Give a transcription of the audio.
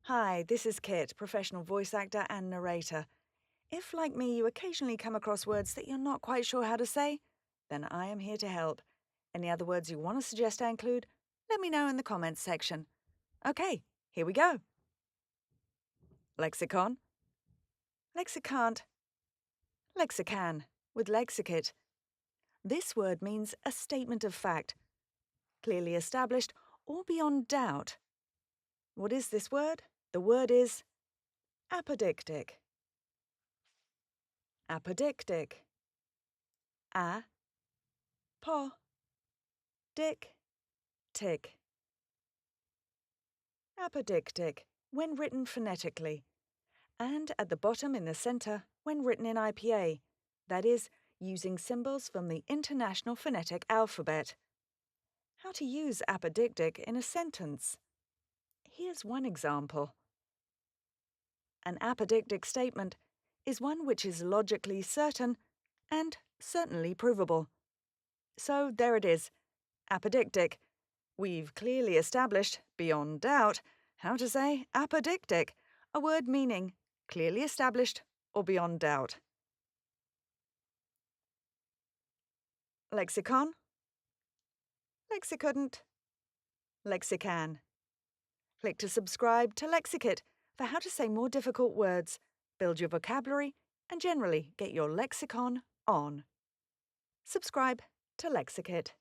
Hi, this is Kit, professional voice actor and narrator. If, like me, you occasionally come across words that you're not quite sure how to say, then I am here to help. Any other words you want to suggest I include, let me know in the comments section. Okay, here we go. Lexicon, lexicant, lexican, with lexicate. This word means a statement of fact, clearly established or beyond doubt. What is this word? The word is apodictic. Apodictic. A, po, dic, tic. Apodictic, when written phonetically, and at the bottom in the center when written in IPA, that is, using symbols from the International Phonetic Alphabet. How to use apodictic in a sentence. Here's one example. An apodictic statement is one which is logically certain and certainly provable. So there it is, apodictic. We've clearly established, beyond doubt, how to say apodictic, a word meaning clearly established or beyond doubt. Lexicon, lexicouldn't, lexican. Click to subscribe to Lexicit for how to say more difficult words, build your vocabulary, and generally get your lexicon on. Subscribe to Lexicit.